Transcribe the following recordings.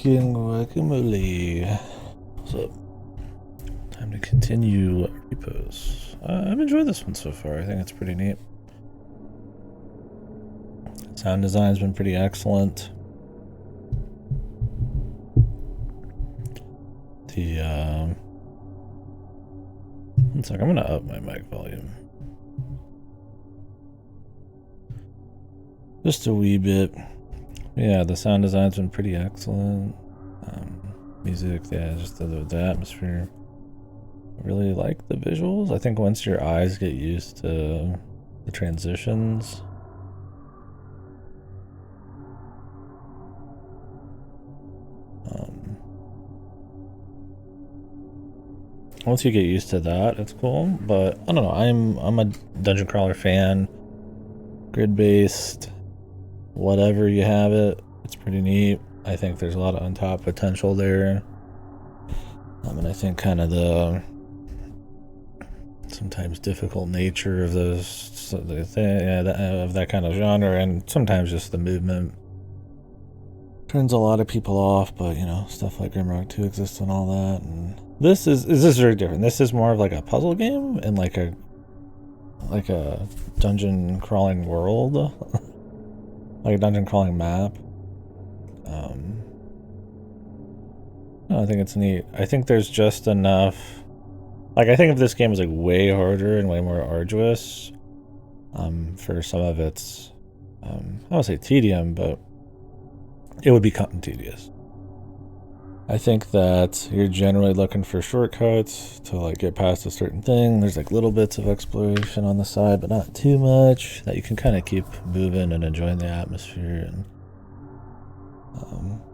Chicken guacamole. What's up? Time to continue Repose. I've enjoyed this one so far. I think it's pretty neat. Sound design's been pretty excellent. One sec, I'm gonna up my mic volume. Just a wee bit. Yeah, the sound design's been pretty excellent. Music, yeah, just the atmosphere. I really like the visuals. I think once your eyes get used to the transitions, once you get used to that, it's cool. But I don't know. I'm a dungeon crawler fan. Grid based, whatever you have it, it's pretty neat. I think there's a lot of untapped potential there. And I think kind of the sometimes difficult nature of those of that kind of genre, and sometimes just the movement turns a lot of people off. But you know, stuff like Grimrock 2 exists and all that. And this is very different. This is more of like a puzzle game and like a dungeon crawling world, like a dungeon crawling map. No, I think it's neat. I think there's just enough. Like, I think if this game was like way harder and way more arduous, for some of its, I don't say tedium, but it would become tedious. I think that you're generally looking for shortcuts to like get past a certain thing. There's like little bits of exploration on the side, but not too much, that you can kind of keep moving and enjoying the atmosphere. And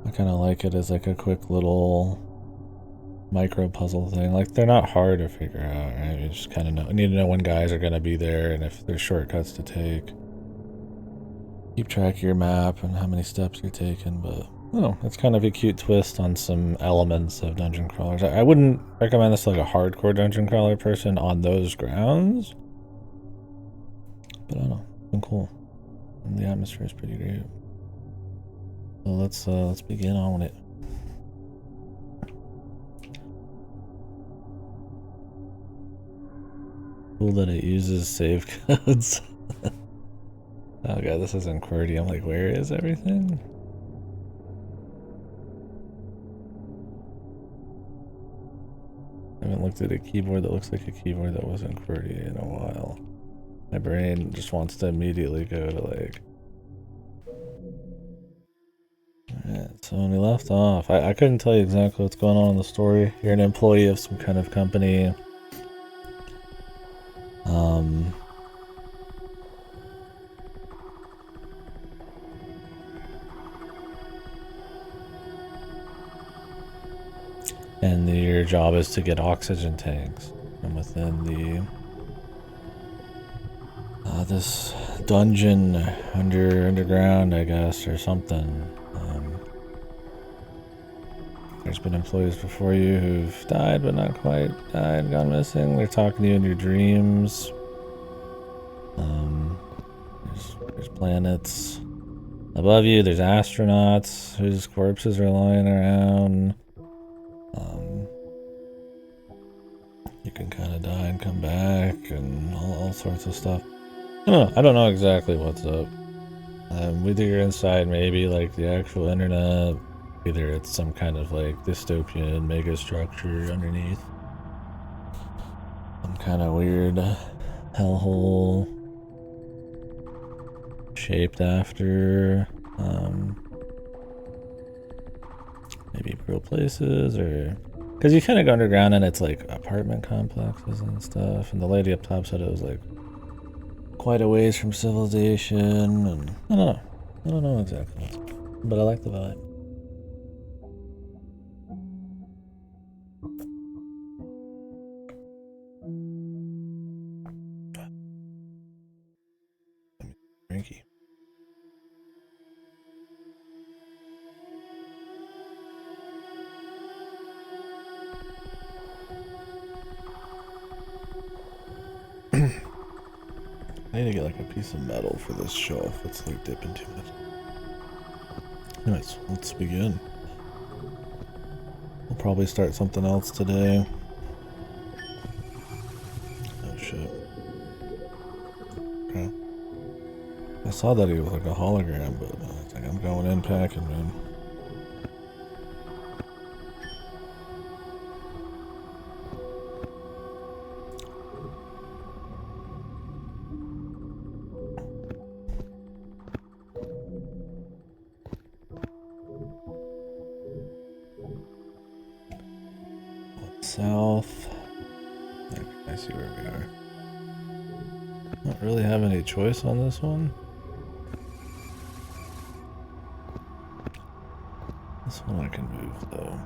I kind of like it as like a quick little micro puzzle thing. Like, they're not hard to figure out, right? You just kind of need to know when guys are going to be there and if there's shortcuts to take. Keep track of your map and how many steps you're taking, but oh, it's kind of a cute twist on some elements of dungeon crawlers. I wouldn't recommend this to like a hardcore dungeon crawler person on those grounds, but I don't know, it's been cool. And the atmosphere is pretty great. So let's begin on it. Cool that it uses save codes. Oh god, this isn't QWERTY. I'm like, where is everything? I haven't looked at a keyboard that looks like a keyboard that wasn't QWERTY in a while. My brain just wants to immediately go to like... Alright, so when we left off, I couldn't tell you exactly what's going on in the story. You're an employee of some kind of company. And your job is to get oxygen tanks from within the this dungeon underground, I guess, or something. There's been employees before you who've died, but not quite died, gone missing. They're talking to you in your dreams. There's planets above you. There's astronauts whose corpses are lying around. You can kind of die and come back, and all sorts of stuff. I don't know exactly what's up. Whether you're inside maybe like the actual internet, either it's some kind of like dystopian mega structure underneath, some kind of weird hellhole shaped after maybe real places, or because you kind of go underground and it's like apartment complexes and stuff, and the lady up top said it was like quite a ways from civilization, and I don't know exactly what's up, but I like the vibe. Drinky. I need to get like a piece of metal for this shelf. It's like dipping too much. Anyways, let's begin. probably start something else today. Oh shit. Okay. I saw that he was like a hologram, but I think I'm going in packing, man. South. Okay, I see where we are. Don't really have any choice on this one. This one I can move though.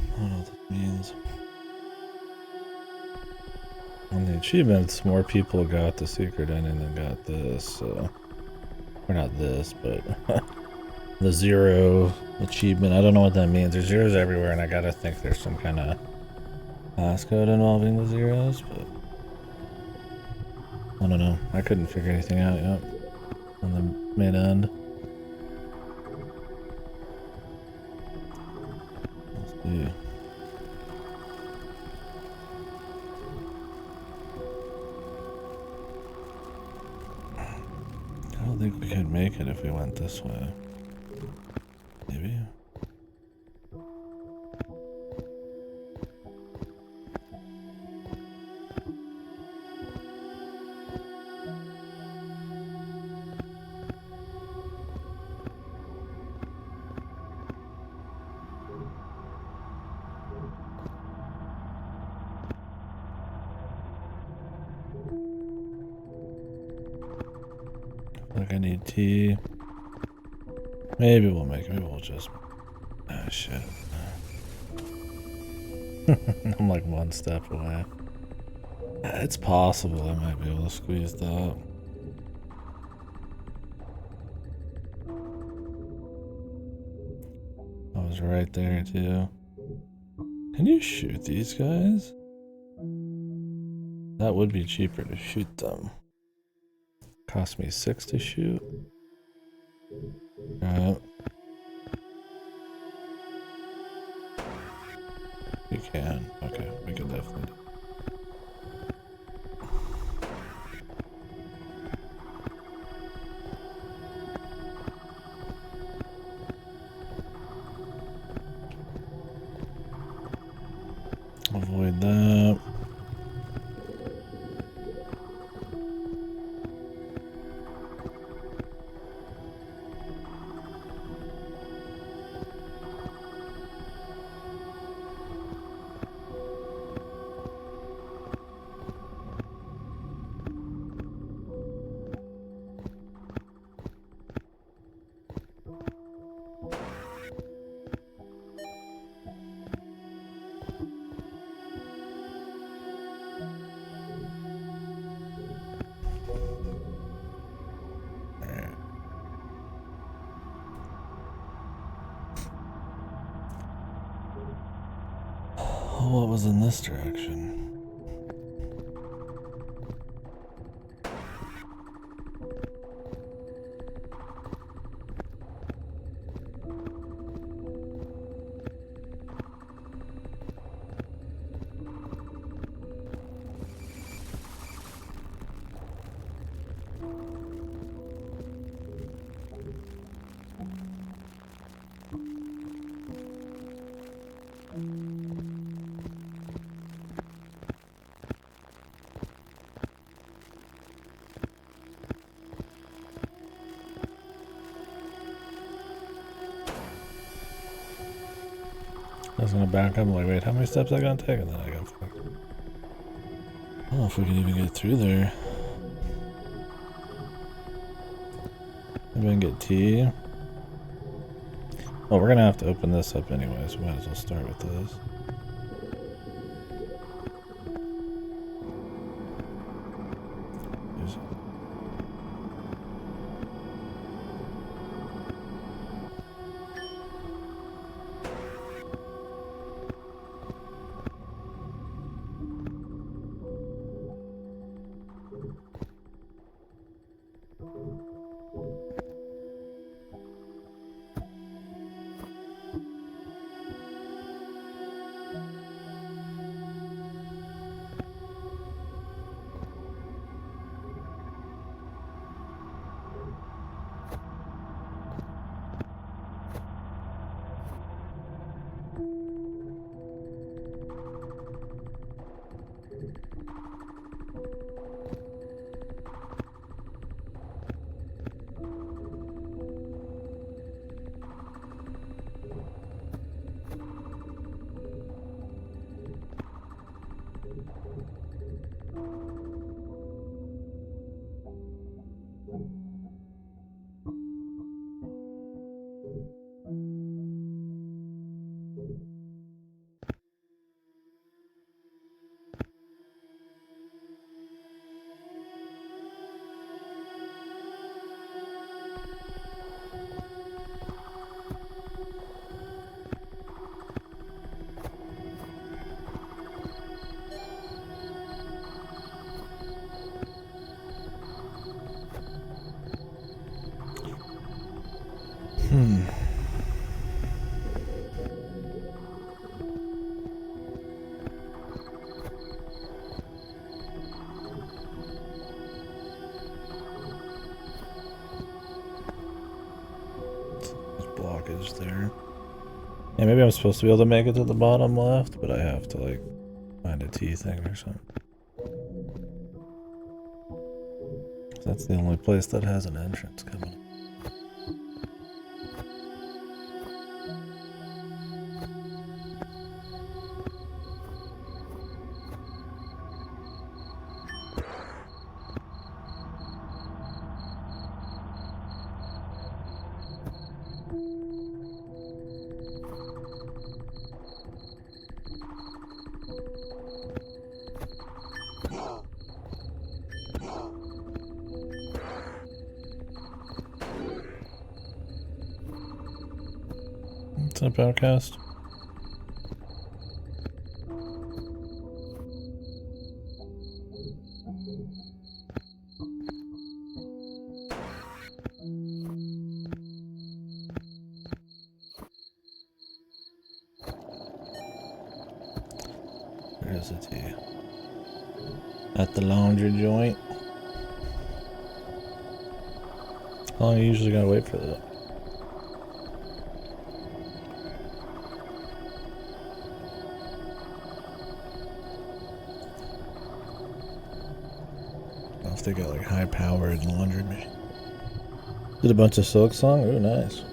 I don't know what that means. On the achievements, more people got the secret ending than got this, so... Or not this, but... the 0 achievement, I don't know what that means. There's zeros everywhere, and I gotta think there's some kind of passcode involving the zeros, but... I don't know. I couldn't figure anything out yet. On the mid-end. Let's see. I don't think we could make it if we went this way. Maybe? Like I need tea. Maybe we'll make it. Maybe we'll just... Ah, shit. I'm like one step away. It's possible I might be able to squeeze that. I was right there too. Can you shoot these guys? That would be cheaper to shoot them. Cost me 6 to shoot. Alright. We can. Okay, we can definitely do it. Avoid that. What was in this direction? I was gonna back up, I'm like, wait, how many steps I gotta take? And then I got fucked. Oh, know if we can even get through there. Maybe I can get tea. Well, we're gonna have to open this up anyways. So we might as well start with this. Blockage there. Yeah, maybe I'm supposed to be able to make it to the bottom left, but I have to like find a T thing or something. That's the only place that has an entrance coming. What's up, Outcast? There's a tea. At the laundry joint. How long are you usually gonna wait for that? If they got like high-powered laundry machine. Did a bunch of Silk Song? Ooh, nice.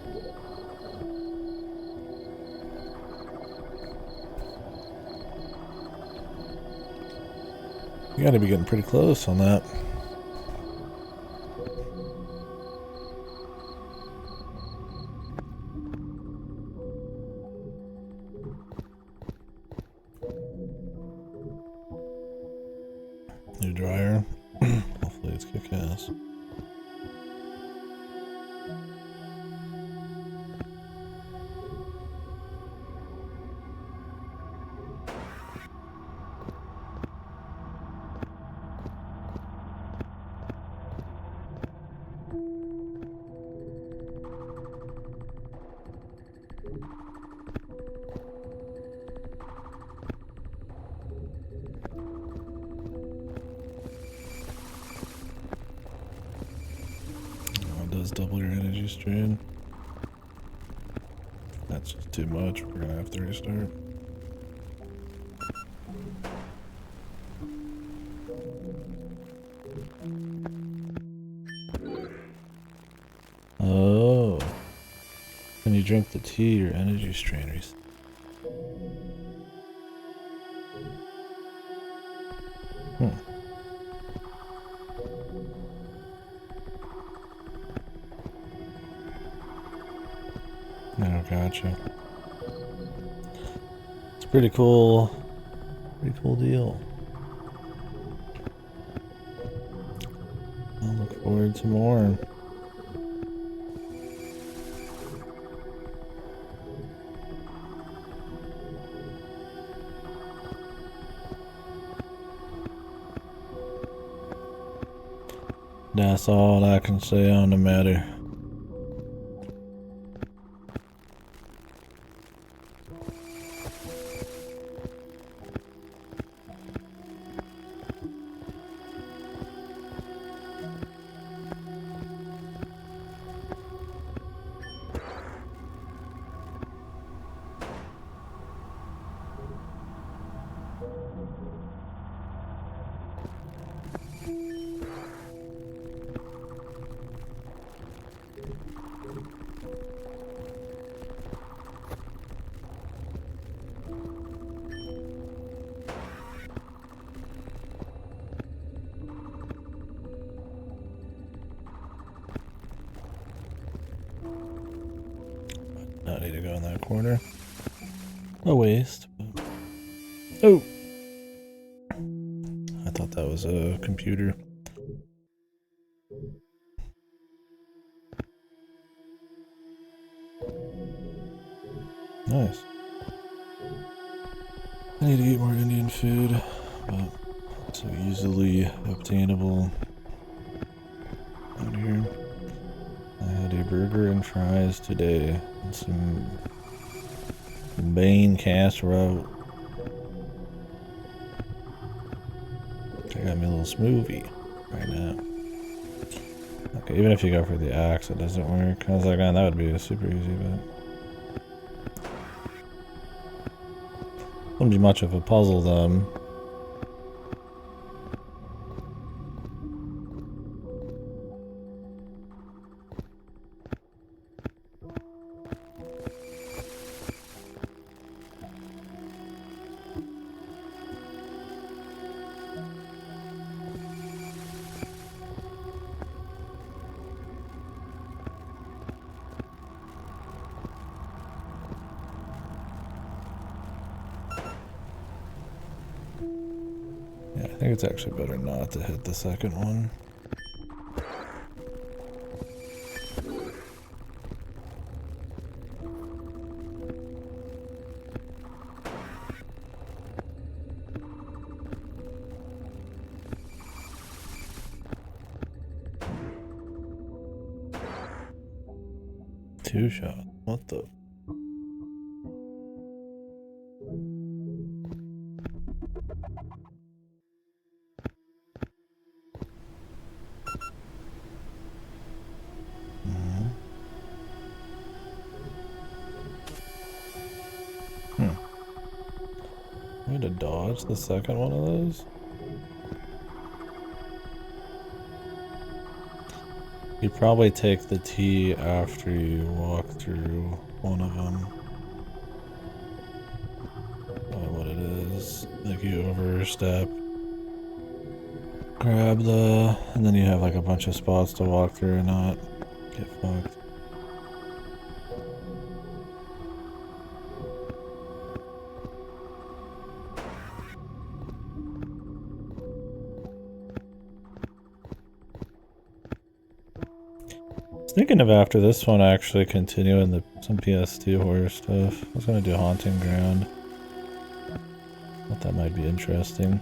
You gotta be getting pretty close on that. New dryer. Hopefully it's kick-ass. Double your energy strain. That's just too much. We're gonna have to restart. Oh. When you drink the tea, your energy strain resets. Oh, gotcha. It's pretty cool. Pretty cool deal. I'll look forward to more. That's all I can say on the matter. Not need to go in that corner. A waste. But... Oh! I thought that was a computer. Nice. I need to eat more Indian food, but it's so easily obtainable out here. I had a burger and fries today, and some bean casserole. I got me a little smoothie right now. Okay, even if you go for the axe, it doesn't work. I was like, man, that would be super easy, but wouldn't be much of a puzzle then. Yeah, I think it's actually better not to hit the second one. Two shots. What the? Way to dodge the second one of those? You probably take the T after you walk through one of them. What it is. Like you overstep. Grab the... and then you have like a bunch of spots to walk through and not get fucked. Thinking of after this one actually continuing some PS2 horror stuff. I was gonna do Haunting Ground. Thought that might be interesting.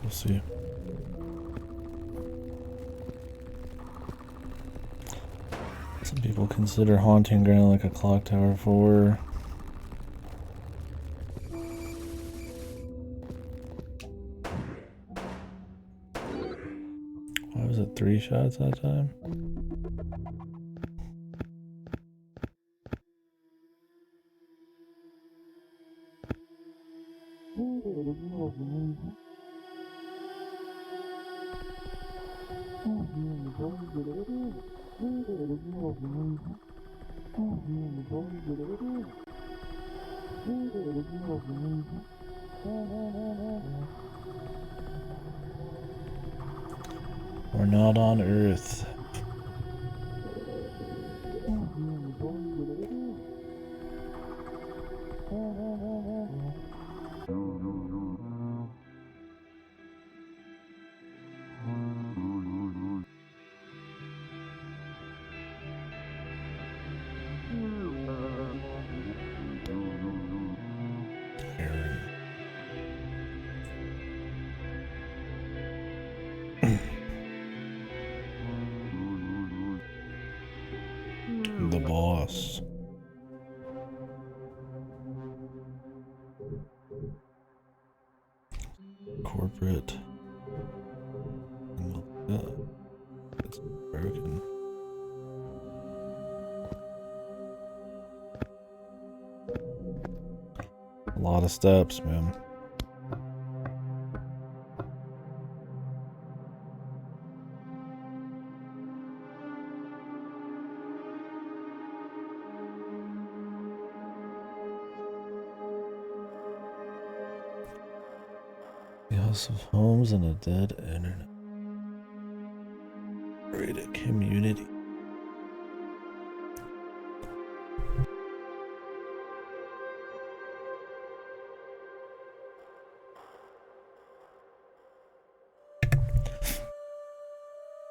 We'll see. Some people consider Haunting Ground like a Clock Tower 4. Why was it 3 shots that time? We're not on Earth. The boss. Corporate. It's broken. A lot of steps, man. The House of Homes and a dead internet. Rated community.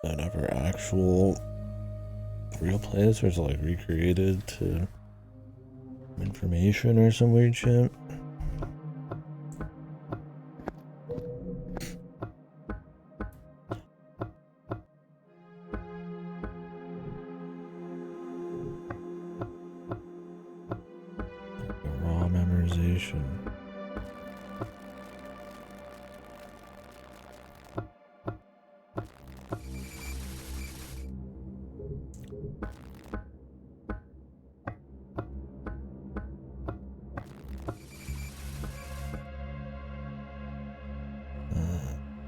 That ever actual real place, or is it like recreated to information or some weird shit? Raw memorization.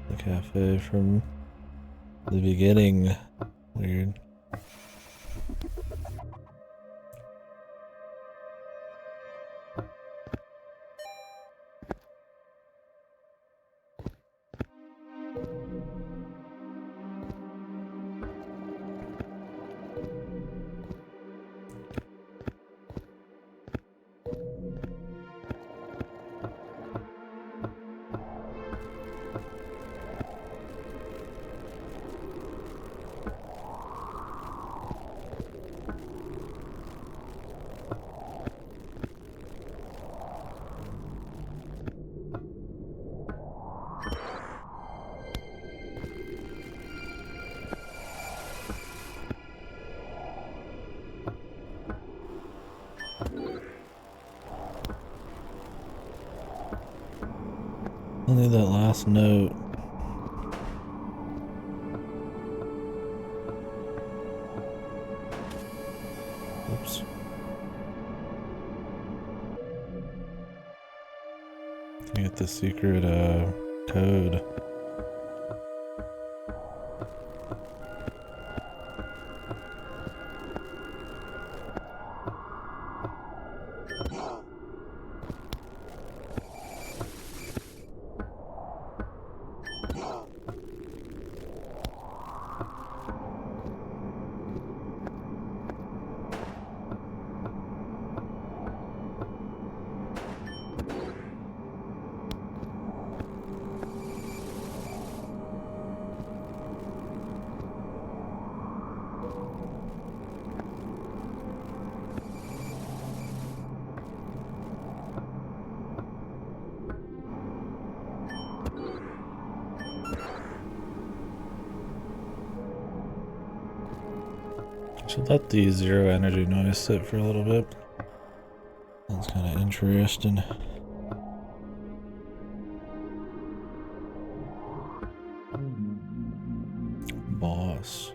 The cafe from the beginning. Weird. I need that last note. Oops. I get the secret code. Should let the zero energy noise sit for a little bit. That's kind of interesting. Boss.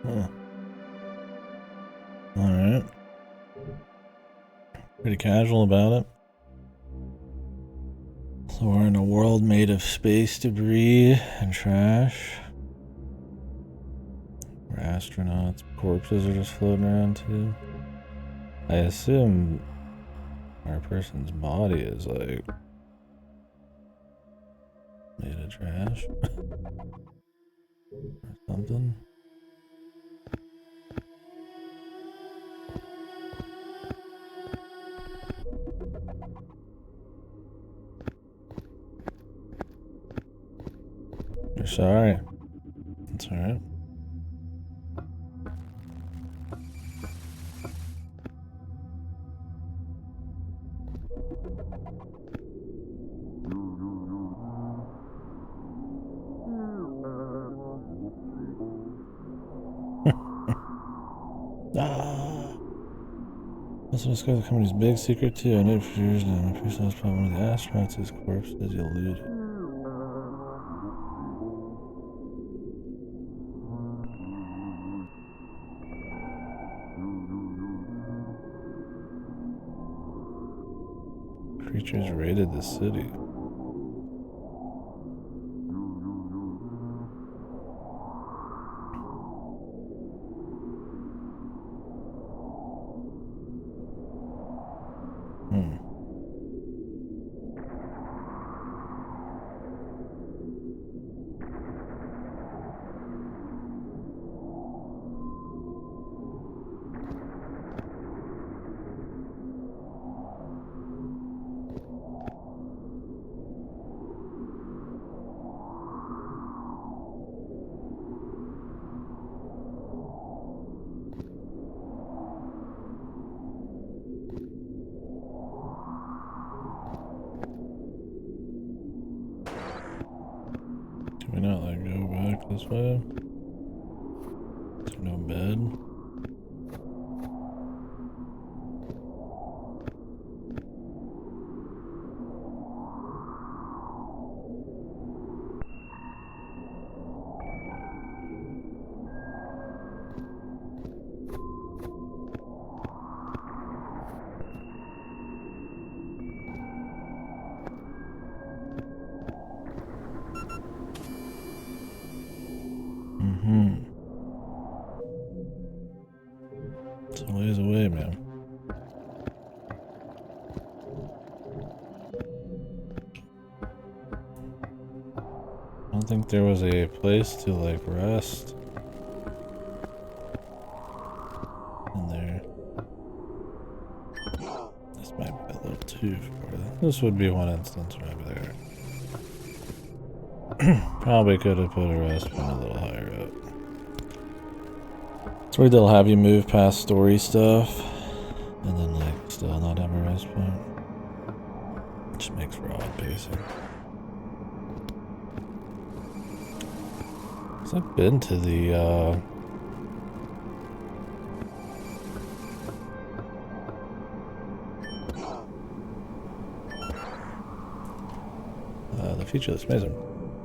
Huh. Alright. Pretty casual about it. So we're in a world made of space debris and trash. Where astronauts' corpses are just floating around too. I assume our person's body is like made of trash or something. You're sorry. That's alright. Also discovered the company's big secret too. I knew it for years now. My first last problem with the astronauts, his corpse as he eluded. Creatures raided the city. Can we not like go back this way? Is there no bed? It's a ways away, man. I don't think there was a place to like rest in there. This might be a little too far. This would be one instance where I'd be like, alright. Probably could have put a rest point a little higher up. It's where they'll have you move past story stuff and then like still not have a rest point. It just makes for odd pacing. So I've been to the featureless maze. I'm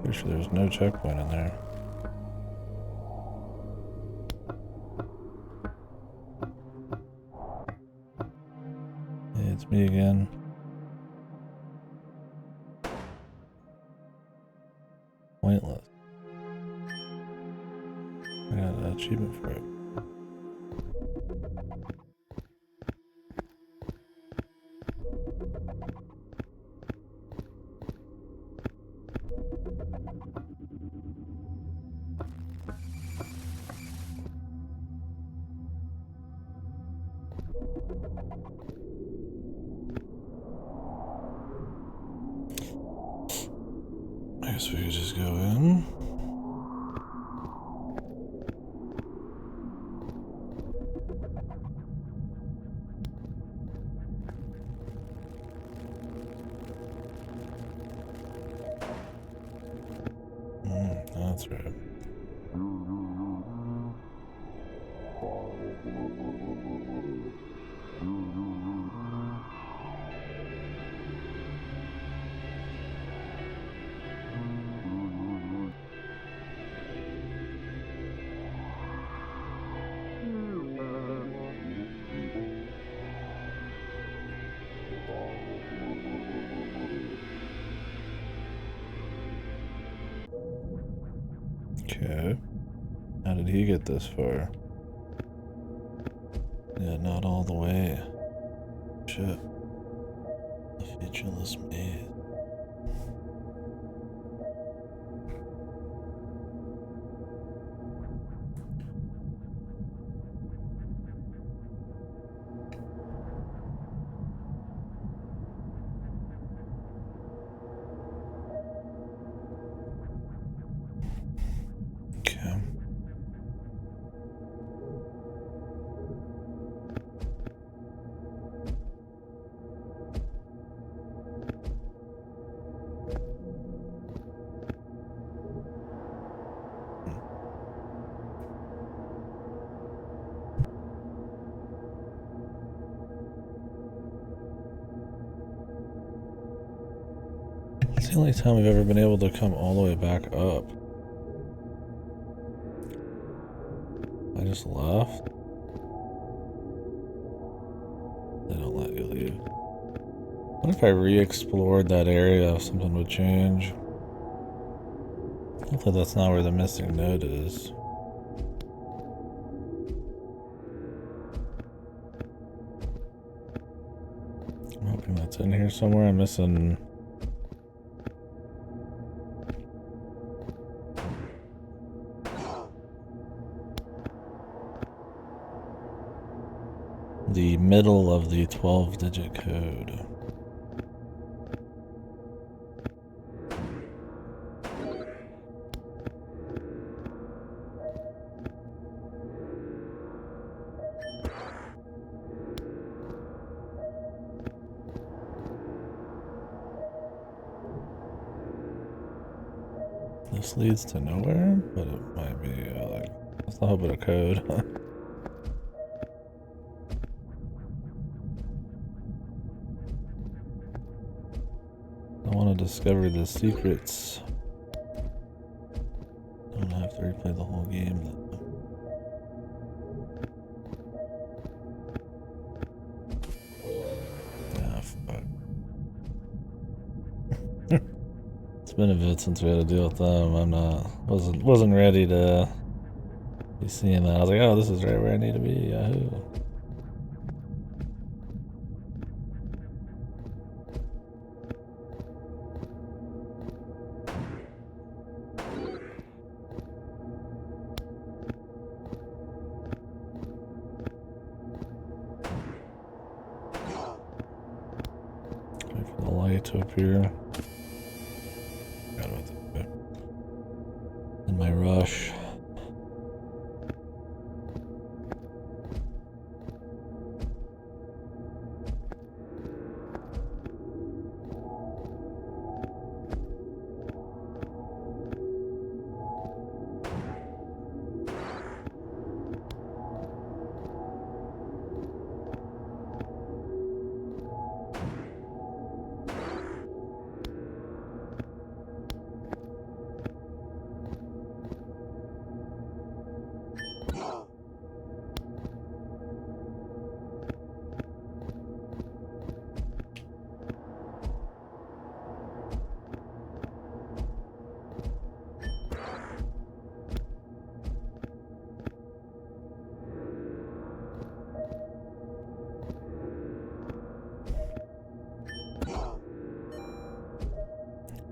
pretty sure there's no checkpoint in there. Hey, it's me again. Pointless. I got an achievement for it. I guess we could just go in. that's right. Okay. How did he get this far? Yeah, not all the way. Shit. The featureless maze. Okay. It's the only time we've ever been able to come all the way back up. I just left. They don't let you leave. What if I re-explored that area if something would change? Hopefully that's not where the missing node is. I'm hoping that's in here somewhere. I'm missing... the middle of the 12-digit code. This leads to nowhere, but it might be like, let's not hope it's a code. I want to discover the secrets. Don't have to replay the whole game though. Ah, fuck. It's been a bit since we had to deal with them. Wasn't ready to be seeing that. I was like, oh, this is right where I need to be. Yahoo. Wait for the light to appear. Forgot about that. In my rush.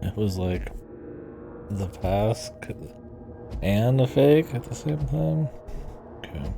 It was like the pass and a fake at the same time. Okay.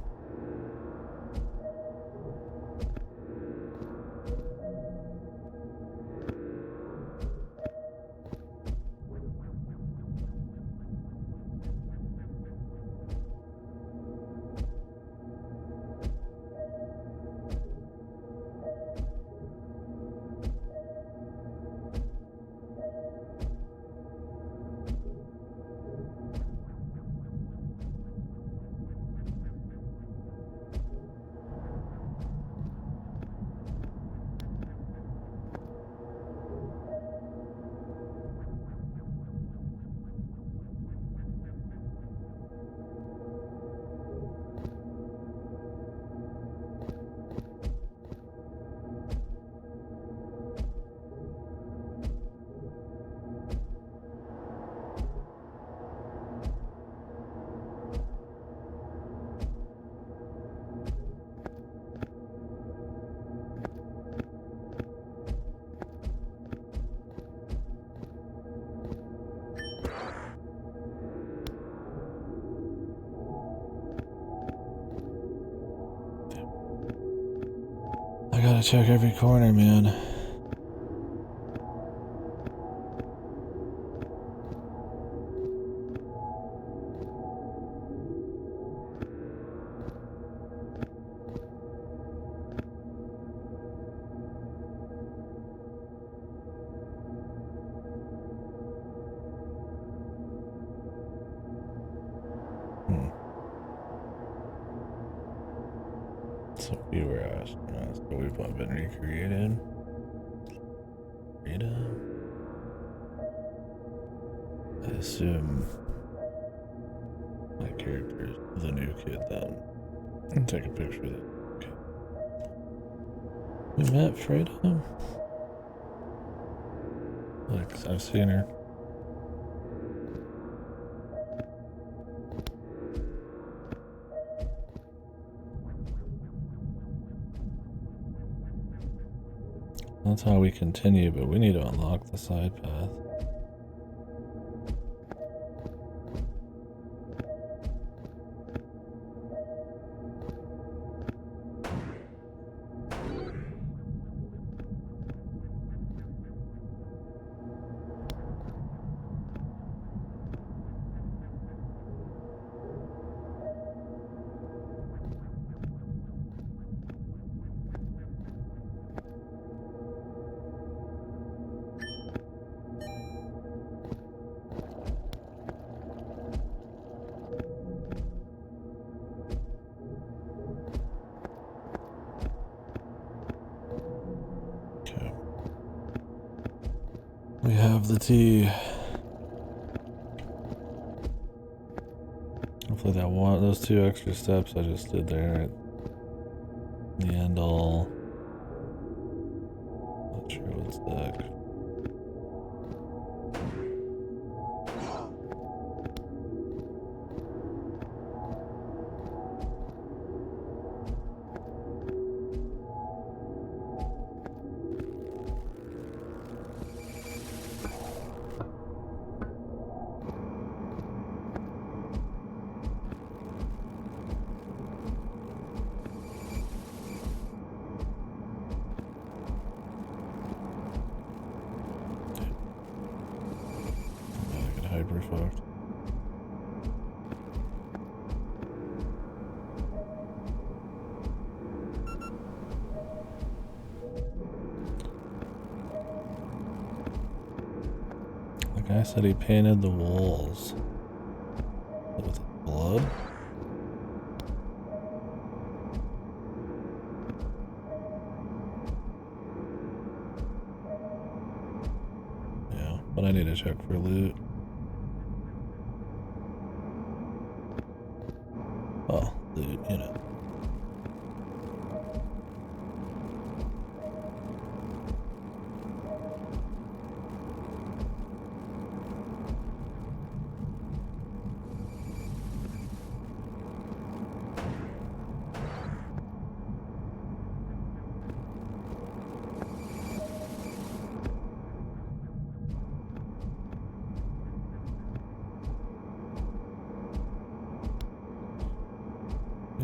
I gotta check every corner, man. So fewer astronauts, but we've all been recreated. I assume my character is the new kid then. And take a picture of that. Okay. We met Freda? Look, I've seen her. That's how we continue, but we need to unlock the side path. We have the tea. Hopefully those 2 extra steps I just did there at the end all. Not sure what's that. Hyper fucked. The guy said he painted the walls with blood. Yeah, but I need to check for loot. Well, loot, you know.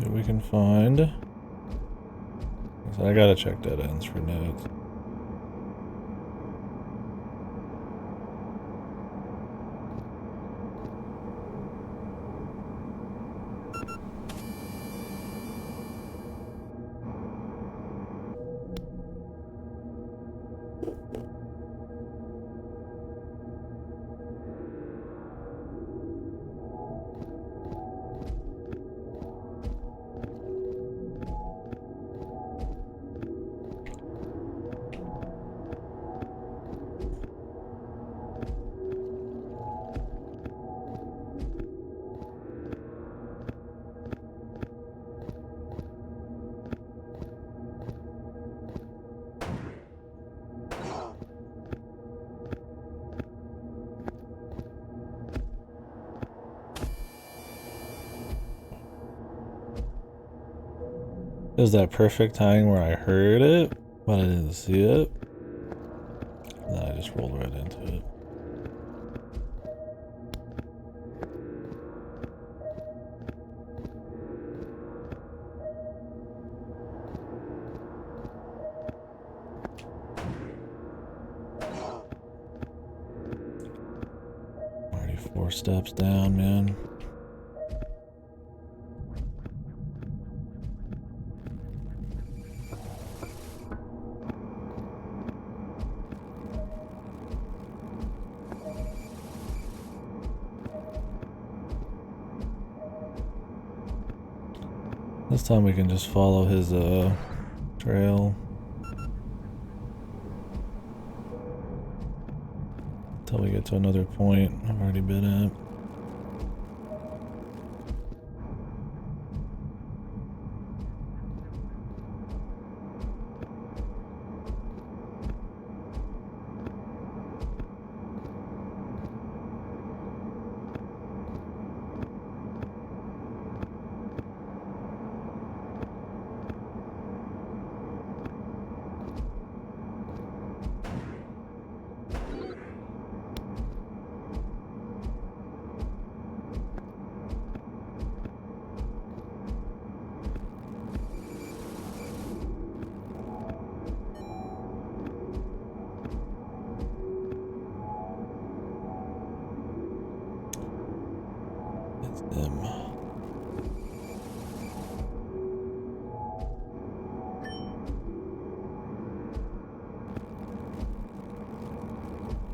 If we can find. So I gotta check dead ends for notes. It was that perfect time where I heard it, but I didn't see it. And then I just rolled right into it. 4 steps down, man. This time we can just follow his trail until we get to another point I've already been at.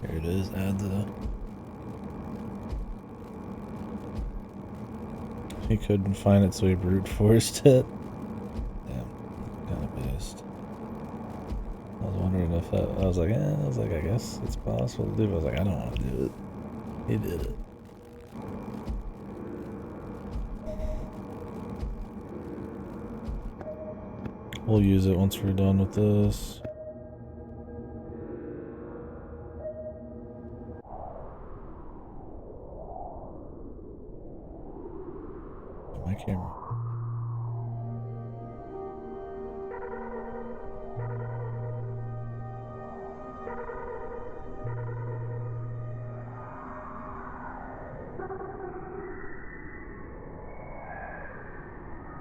Here it is, add the... He couldn't find it, so he brute forced it. Damn, kind of pissed. I was wondering if that, I was like, I guess it's possible to do, but I was like, I don't want to do it. He did it. We'll use it once we're done with this. My camera.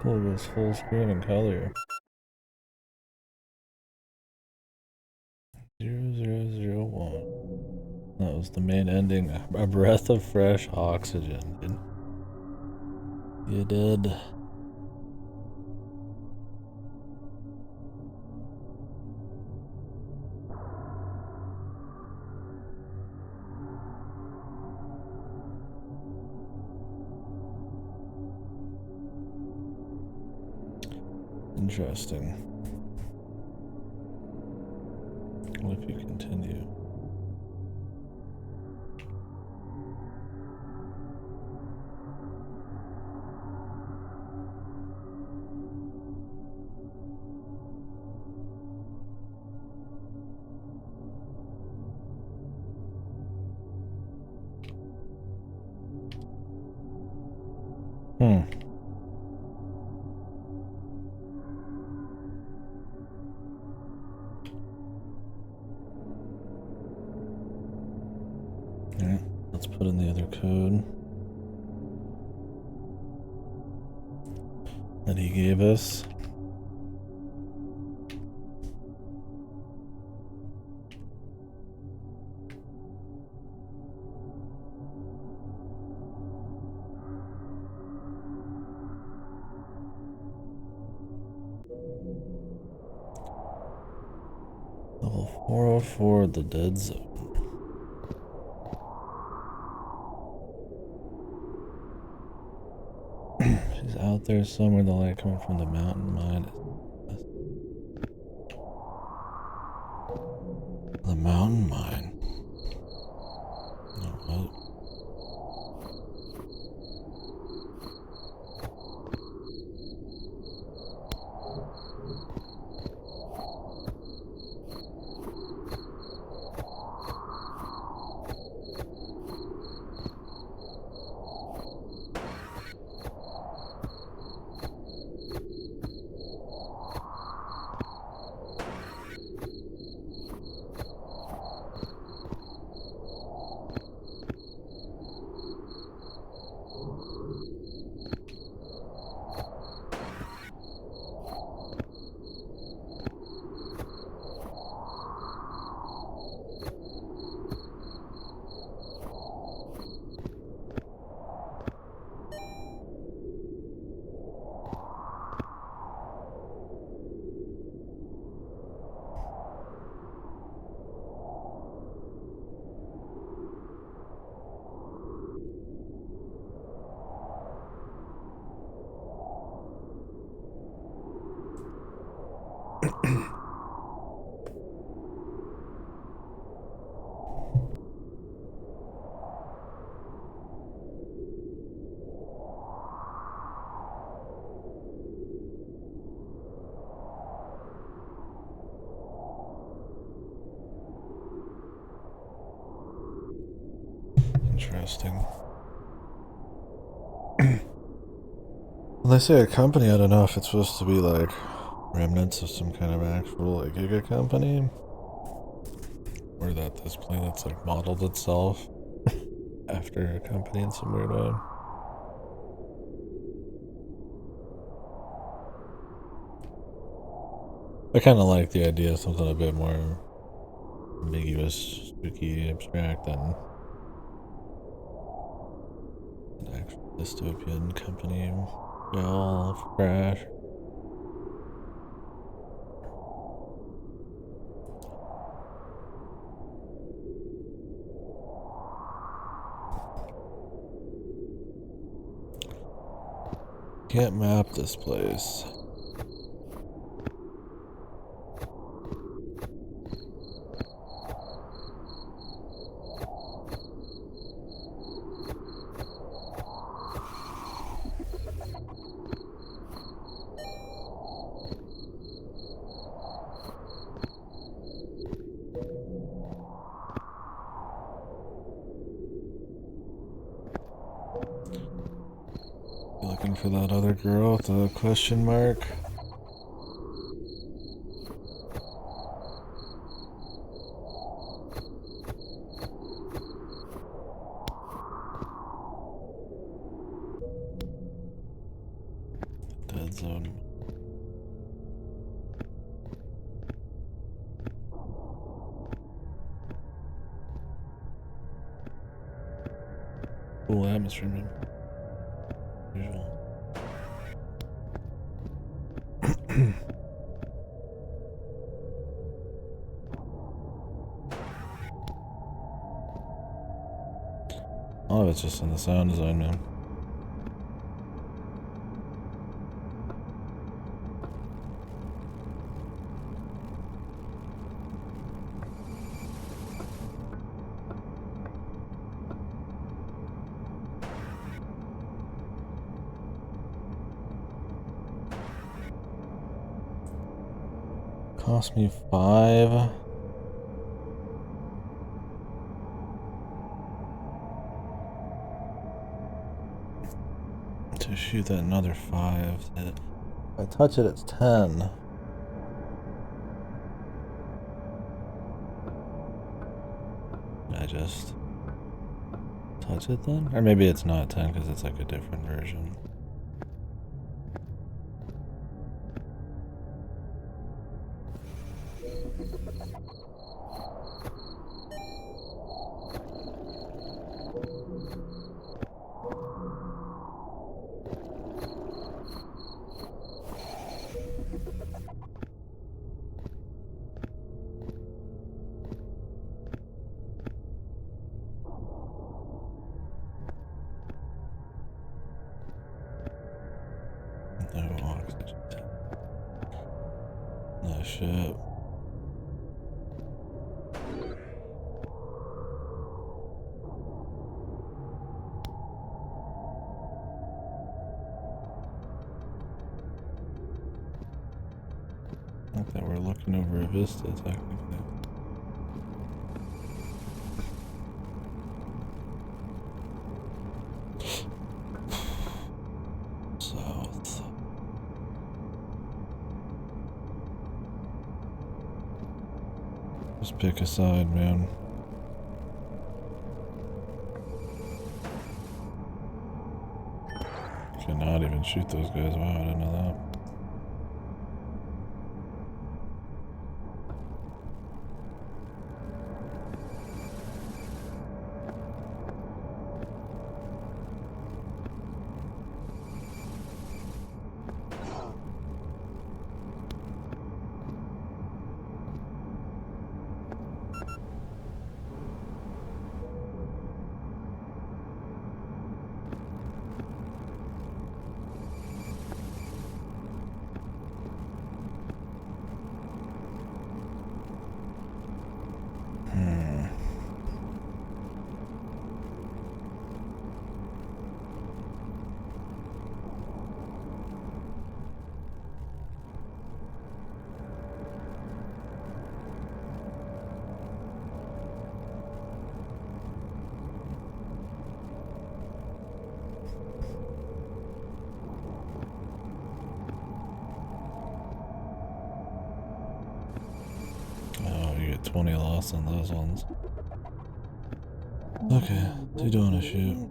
Pull this full screen in color. 0001. That was the main ending. A breath of fresh oxygen. You did. Interesting. What if you continue? Alright, let's put in the other code that he gave us. Level 404, the dead zone. She's out there somewhere, the light coming from the mountain mine. The mountain mine? No, what? interesting. When they say a company, I don't know if it's supposed to be like remnants of some kind of actual like giga company, or that this planet's like modeled itself after a company in some weird way. I kind of like the idea of something a bit more ambiguous, spooky, abstract than an actual dystopian company all of crash. Can't map this place. Looking for that other girl with the question mark. Dead zone. Cool atmosphere, man. Usual. All of it's just in the sound design, man. Cost me 5. To shoot that another 5. If I touch it, it's 10. Can I just touch it then? Or maybe it's not 10 because it's like a different version. No oxygen. No shit. Not that we're looking over a vista, technically. South. Just pick a side, man. Cannot even shoot those guys. Wow, I didn't know that. 20 lost on those ones. Okay, so you don't want to shoot.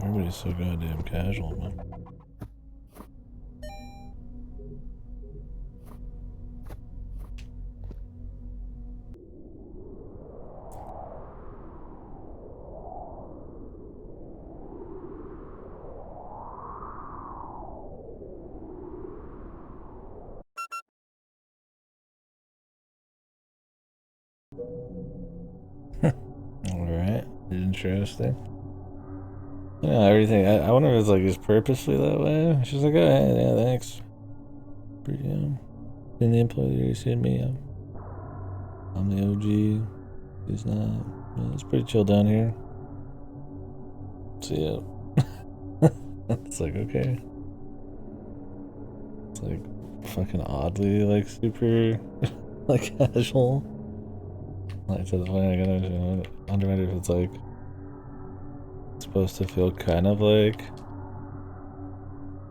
Everybody's so goddamn casual, man. Alright, interesting. Yeah, everything. I wonder if it's like just purposely that way. She's like, oh, yeah, thanks. Been the employee, you seen me. I'm the OG. He's not. Yeah, it's pretty chill down here. See ya. It's like, okay. It's like fucking oddly, like super, like casual. Like to the point I gotta wonder if it's like supposed to feel kind of like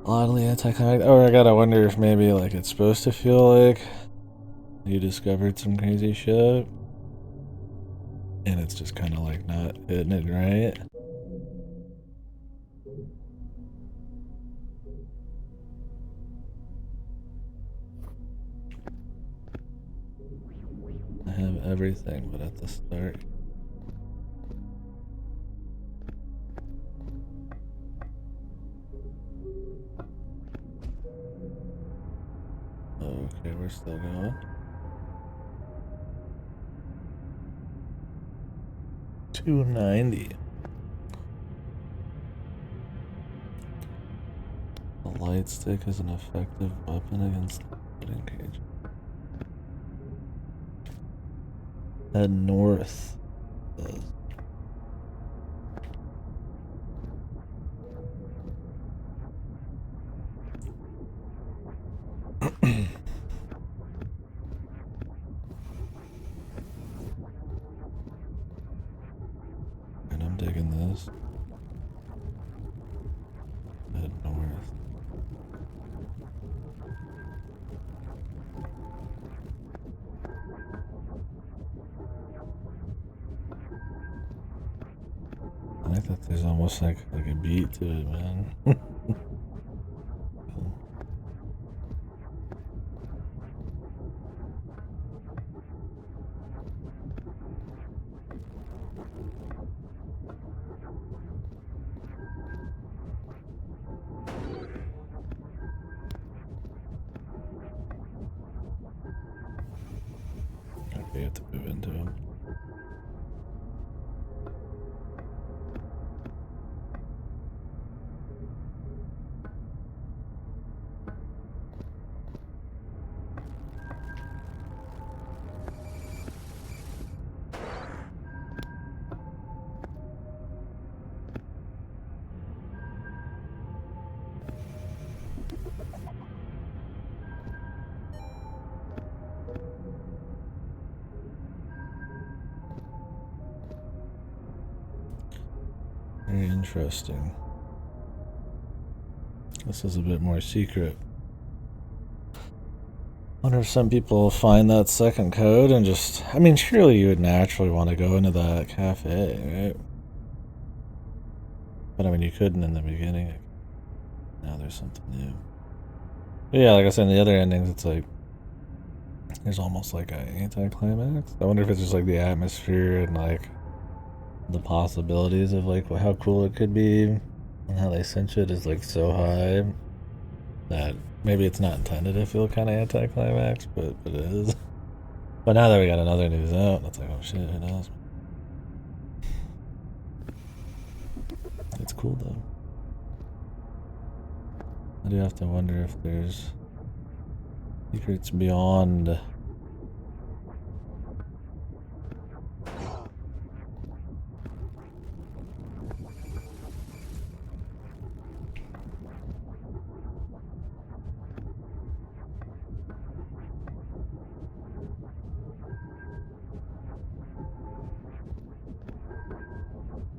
oddly anticlimactic. Or I gotta wonder if maybe like it's supposed to feel like you discovered some crazy shit and it's just kind of like not hitting it right. I have everything, but at the start. Okay, we're still going. 290. The light stick is an effective weapon against the pudding cage. Head north. And I'm digging this. Head north. I like that there's almost like a beat to it, man. Okay, you have to move into him. Very interesting. This is a bit more secret. Wonder if some people find that second code and just... I mean, surely you would naturally want to go into that cafe, right? But I mean, you couldn't in the beginning. Now there's something new. But yeah, like I said, in the other endings, it's like... There's almost like an anticlimax. I wonder if it's just like the atmosphere and like... the possibilities of like how cool it could be and how they cinch it is like so high that maybe it's not intended to feel kind of anticlimax, but it is. But now that we got another news out, it's like, oh shit, who knows? cool though. I do have to wonder if there's secrets beyond. I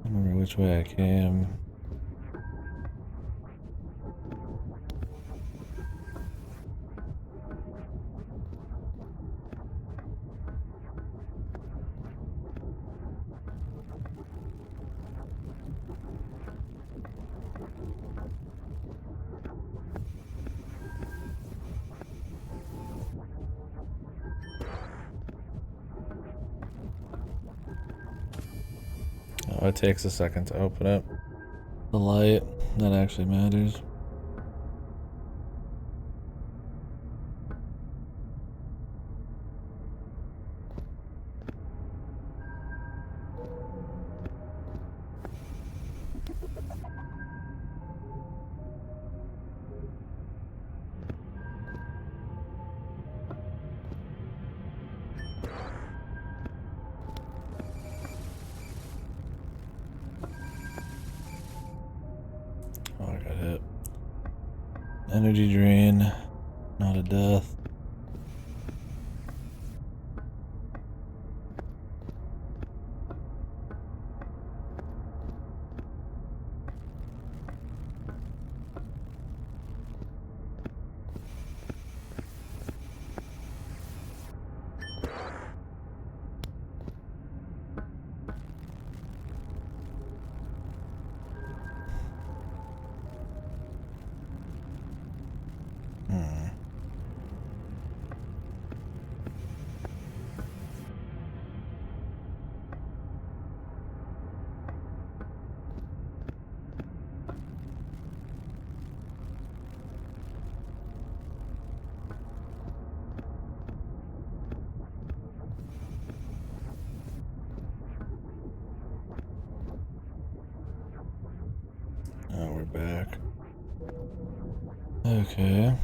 don't remember which way I came. Oh, it takes a second to open it. The light, that actually matters. Oh, I got hit. Energy drain, not a death. Oh, we're back. Okay.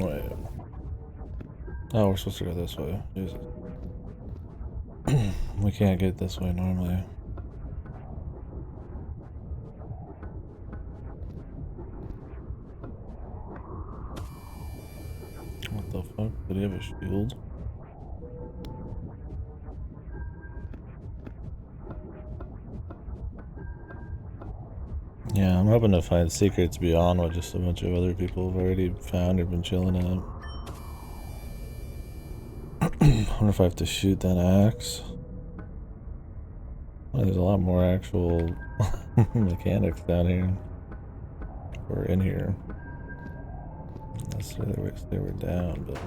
Wait. Oh, we're supposed to go this way. Jesus. We can't get this way normally. What the fuck? Did he have a shield? Yeah, I'm hoping to find secrets beyond what just a bunch of other people have already found or been chilling at. I wonder if I have to shoot that axe. Well, there's a lot more actual mechanics down here. Or in here. Unless they were down, but...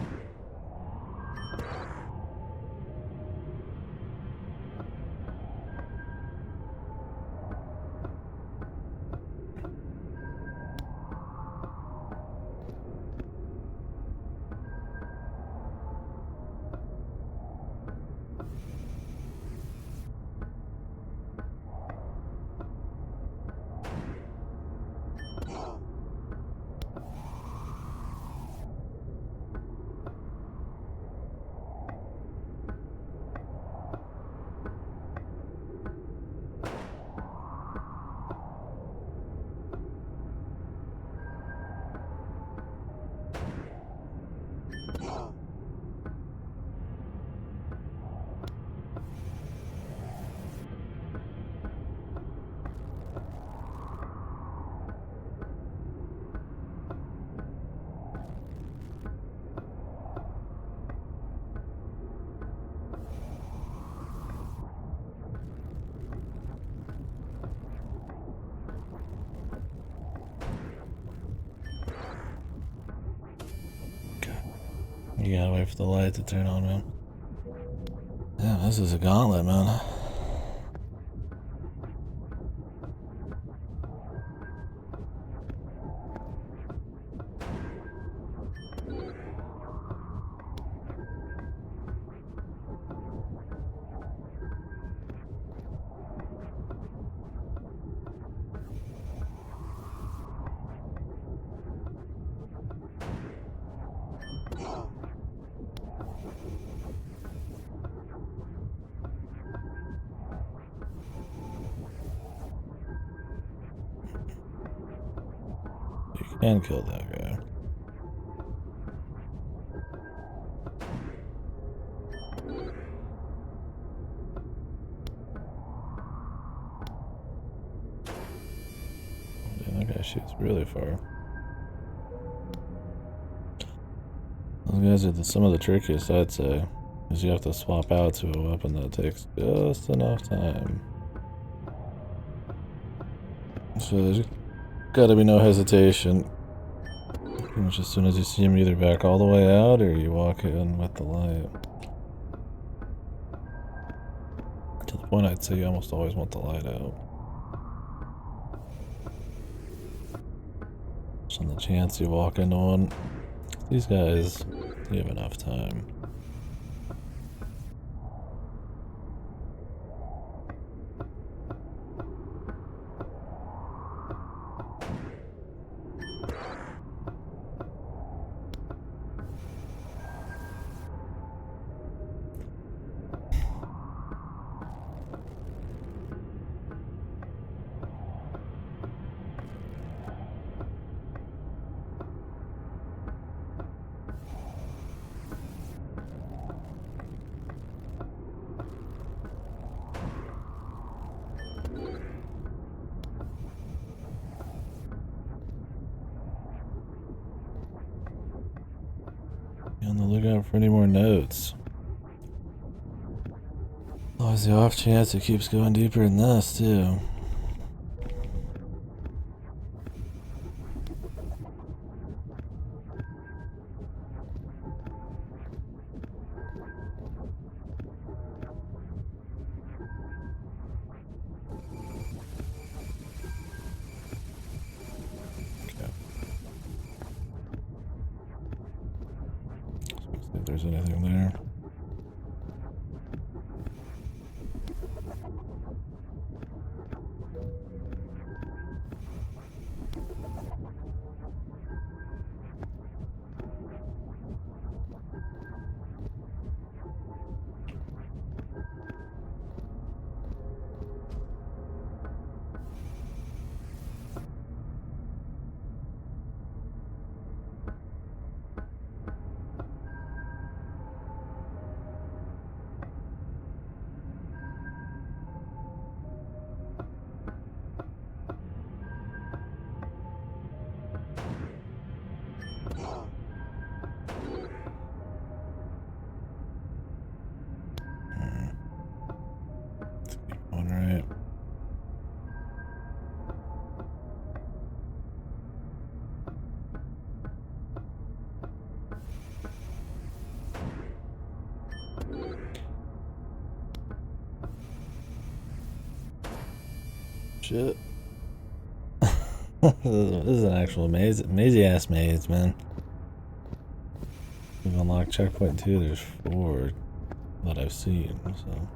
You gotta wait for the light to turn on, man. Yeah, this is a gauntlet, man. You can kill that guy. Damn, that guy shoots really far. Those guys are some of the trickiest, I'd say, because you have to swap out to a weapon that takes just enough time. So there's gotta be no hesitation. Pretty much as soon as you see him, either back all the way out or you walk in with the light. To the point I'd say you almost always want the light out. Just on the chance you walk into one. These guys, you have enough time. Be on the lookout for any more notes. Always the off chance it keeps going deeper than this, too. If there's anything there. Alright. Shit. This is an actual mazy ass maze, man. We've unlocked checkpoint 2, there's 4 that I've seen, so.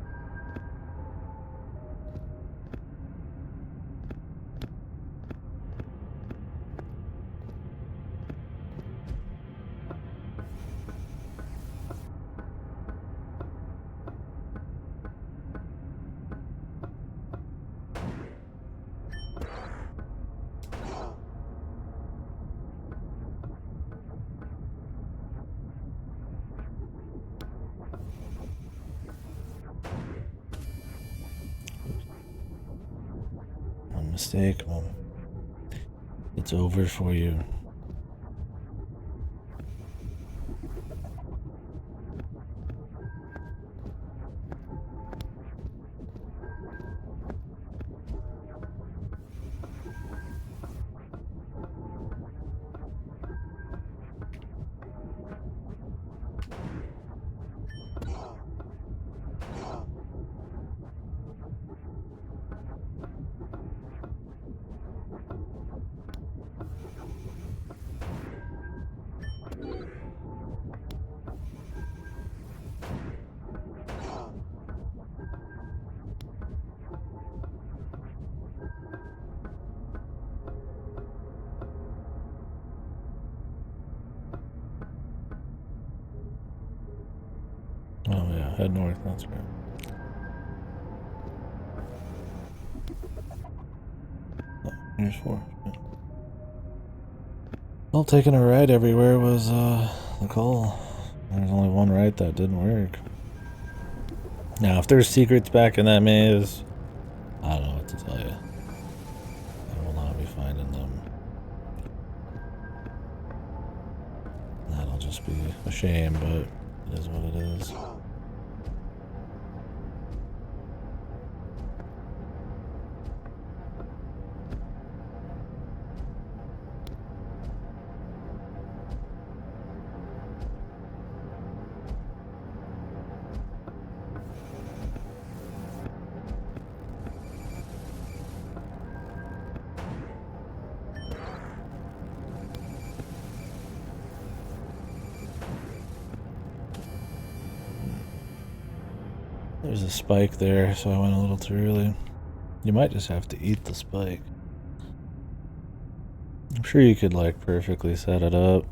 Mistake, well, it's over for you. Oh yeah, head north, that's right. Oh, here's 4. Yeah. Well, taking a right everywhere was the goal. There's only one right that didn't work. Now, if there's secrets back in that maze, I don't know what to tell you. I will not be finding them. That'll just be a shame, but it is what it is. There's a spike there, so I went a little too early. You might just have to eat the spike. I'm sure you could, like, perfectly set it up.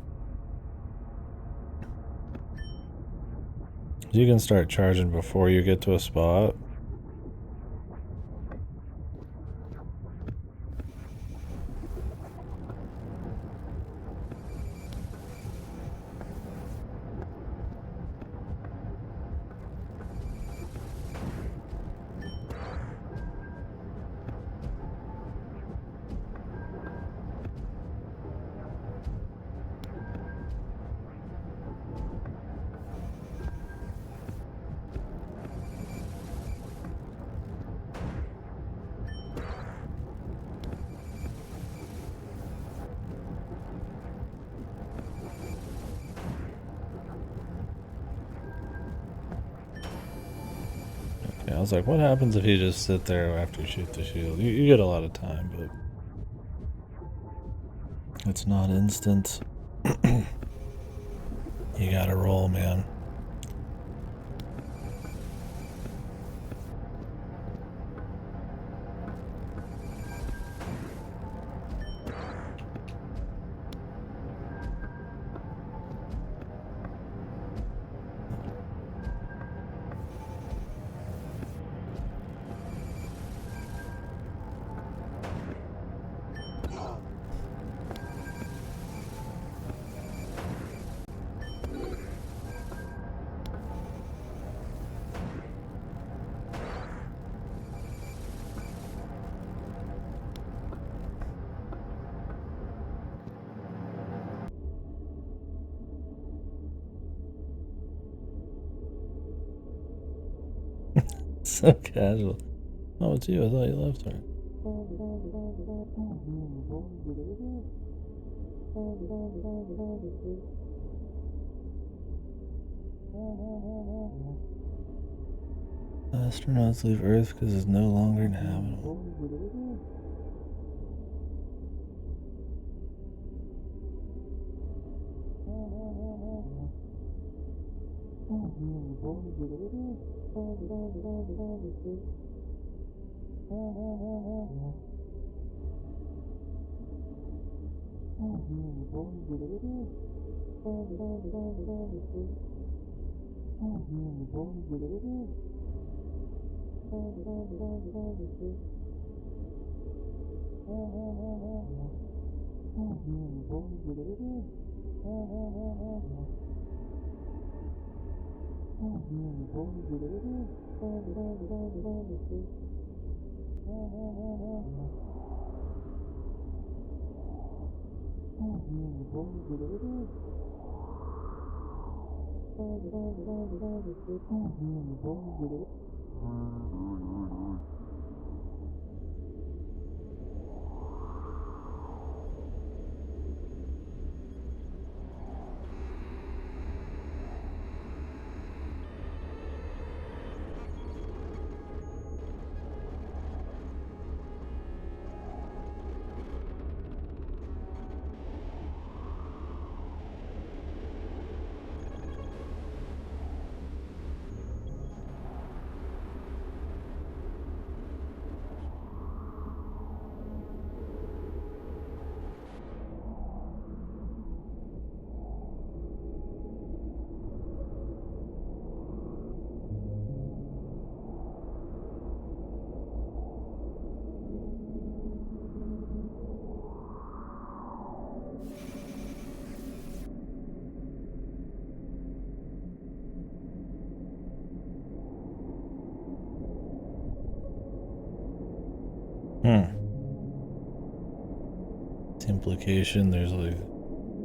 You can start charging before you get to a spot. I was like, what happens if you just sit there after you shoot the shield? You get a lot of time, but it's not instant. You gotta roll, man. So casual. Oh, it's you. I thought you left her. Astronauts leave Earth because it's no longer inhabitable. implication there's like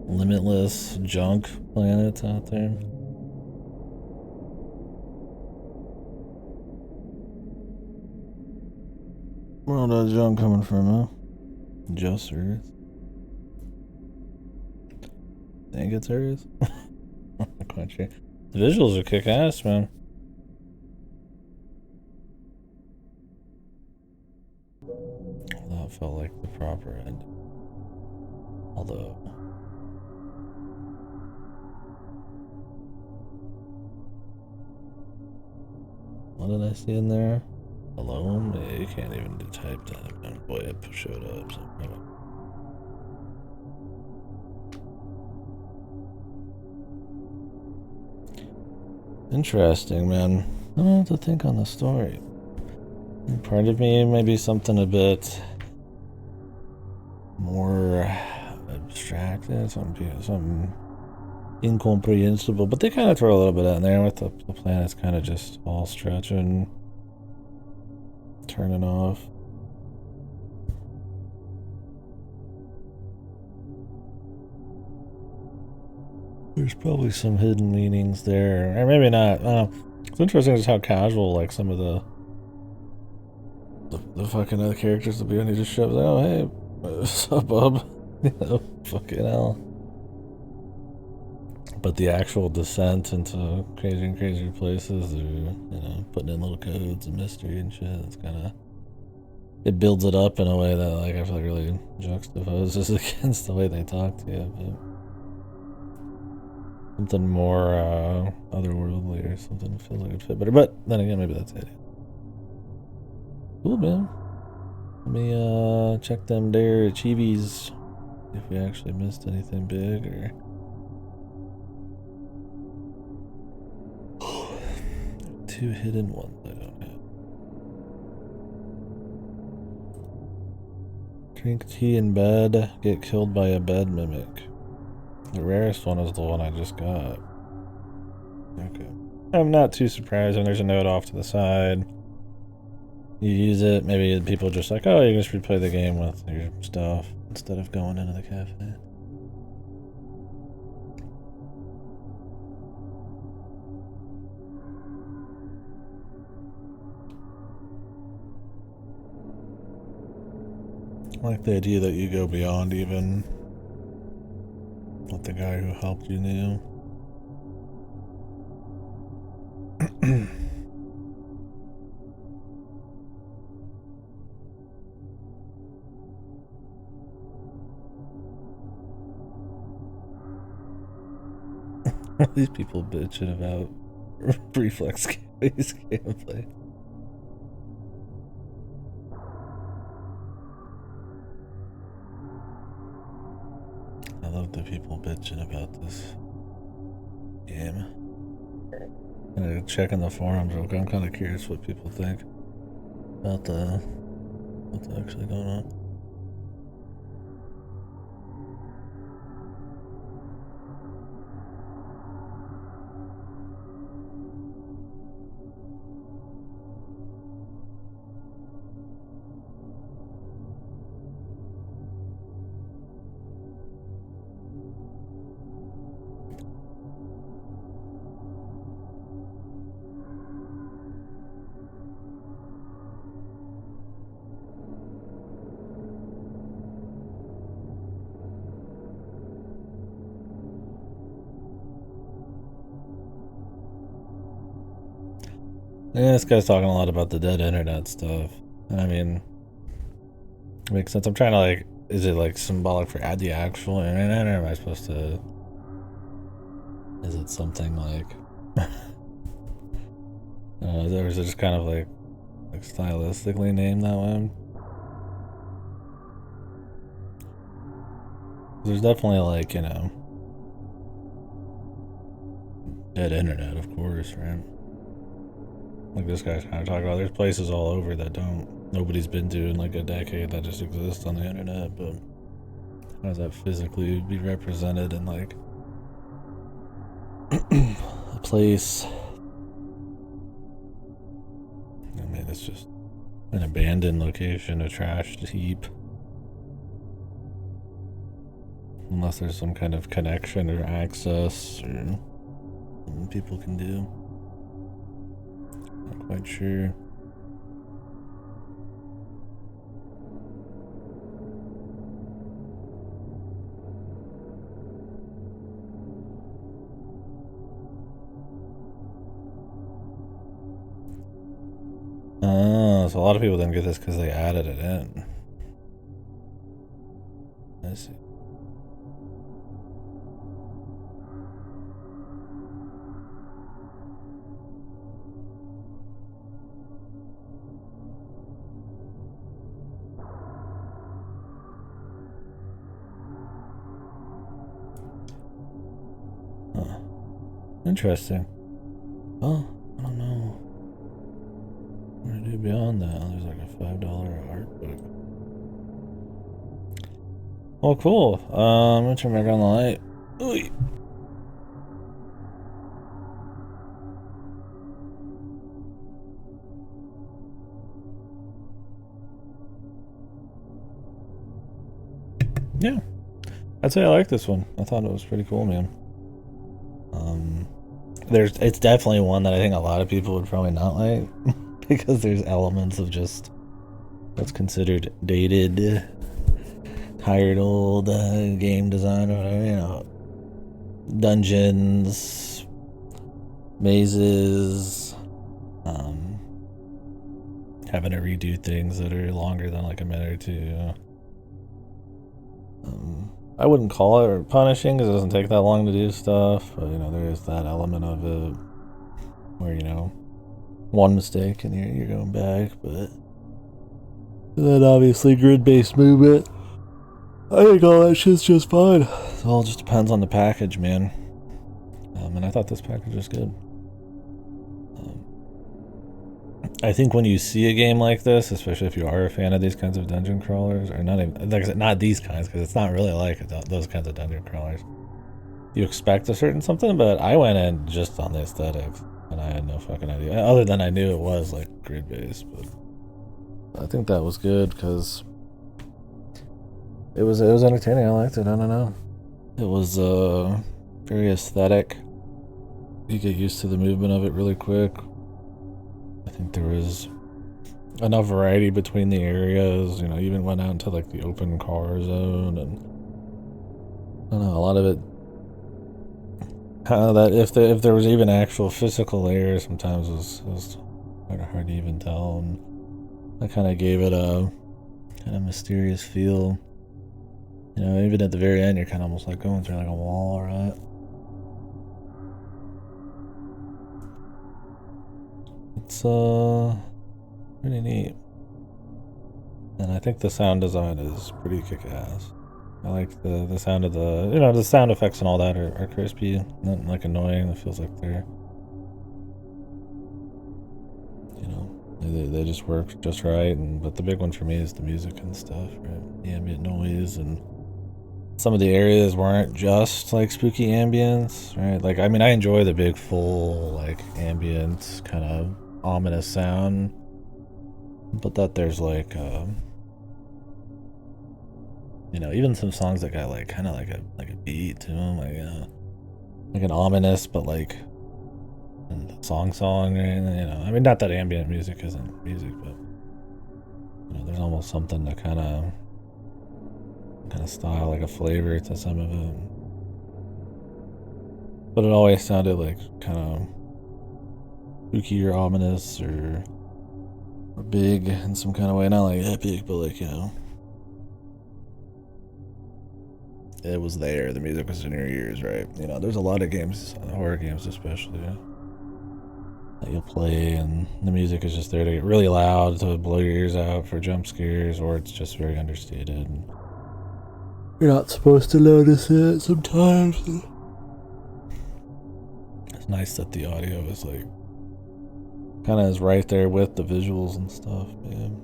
limitless junk planets out there. Where all that junk coming from, huh? Just Earth? Think it's Earth? I'm not quite sure. The visuals are kick-ass, man. That felt like the proper end. Although... what did I see in there? Alone? Yeah, you can't even type that. Man. Boy, it showed up. So interesting, man. I don't know what to think on the story. Part of me maybe something a bit more abstracted, something incomprehensible, but they kind of throw a little bit out in there with the planets kind of just all stretching, turning off. There's probably some hidden meanings there, or maybe not. I don't know. It's interesting just how casual like some of the fucking other characters will be, and he just shows, oh hey, what's up, bub? You know, fucking hell. But the actual descent into crazier and crazier places, or you know, putting in little codes and mystery and shit, it's kind of, it builds it up in a way that like I feel like really juxtaposes against the way they talk to you. But something more otherworldly or something feels like it'd fit better. But then again, maybe that's it. Cool, man. Let me check them there achievies if we actually missed anything big or. Two hidden ones I don't have. Drink tea in bed, get killed by a bed mimic. The rarest one is the one I just got. Okay. I'm not too surprised when there's a note off to the side. You use it, maybe people just like, oh, you can just replay the game with your stuff instead of going into the cafe. I like the idea that you go beyond even what the guy who helped you knew. These people bitching about reflex gameplay. I love the people bitching about this game. I'm gonna check in the forums real quick. I'm kind of curious what people think about what's actually going on. Yeah, this guy's talking a lot about the dead internet stuff. I mean, it makes sense. I'm trying to like, is it like symbolic for the actual internet, or am I supposed to? Is it something like? Or is it just kind of like stylistically named that way? There's definitely like, you know, dead internet, of course, right? Like this guy's kind of talking about, there's places all over that nobody's been to in like a decade that just exist on the internet, but how does that physically be represented in like a place? I mean, it's just an abandoned location, a trashed heap. unless there's some kind of connection or access or something people can do. Not quite sure. Oh, so a lot of people didn't get this because they added it in. I see. Huh. Interesting. Oh, I don't know. What do I do beyond that? There's like a $5 art book. Oh, cool. I'm gonna turn back on the light. Ooh. Yeah, I'd say I like this one. I thought it was pretty cool, man. It's definitely one that I think a lot of people would probably not like because there's elements of just what's considered dated, tired old game design or whatever, you know, dungeons, mazes, having to redo things that are longer than like a minute or two. I wouldn't call it punishing because it doesn't take that long to do stuff, but you know, there is that element of it where, you know, one mistake and you're going back, but then obviously grid-based movement, I think all that shit's just fine. It all just depends on the package, man. And I thought this package was good. I think when you see a game like this, especially if you are a fan of these kinds of dungeon crawlers, or not even, like I said, not these kinds, because it's not really like those kinds of dungeon crawlers, you expect a certain something, but I went in just on the aesthetics, and I had no fucking idea, other than I knew it was like grid-based, but I think that was good, because it was entertaining. I liked it. I don't know. It was very aesthetic. You get used to the movement of it really quick. I think there was enough variety between the areas, you know, even went out into like the open car zone, and I don't know, a lot of it kind of that if there was even actual physical layers sometimes was kind of hard to even tell, and that kind of gave it a kind of mysterious feel. You know, even at the very end, you're kind of almost like going through like a wall, right? It's pretty neat, and I think the sound design is pretty kick-ass. I like the sound of the, you know, the sound effects and all that are crispy, not like annoying. It feels like they're, you know, they just work just right. And but the big one for me is the music and stuff, right? The ambient noise, and some of the areas weren't just like spooky ambience, right? Like, I mean, I enjoy the big full like ambient kind of ominous sound, but that there's like you know, even some songs that got like kind of like a beat to them, like an ominous but like song, right? You know, I mean, not that ambient music isn't music, but you know, there's almost something to kind of style, like a flavor to some of it, but it always sounded like kind of spooky or ominous or big in some kind of way, not like epic, but like, you know, it was there. The music was in your ears, right? You know, there's a lot of games, horror games especially, that you'll play, and the music is just there to get really loud to blow your ears out for jump scares, or it's just very understated. And you're not supposed to notice it sometimes. It's nice that the audio is like kind of is right there with the visuals and stuff, man.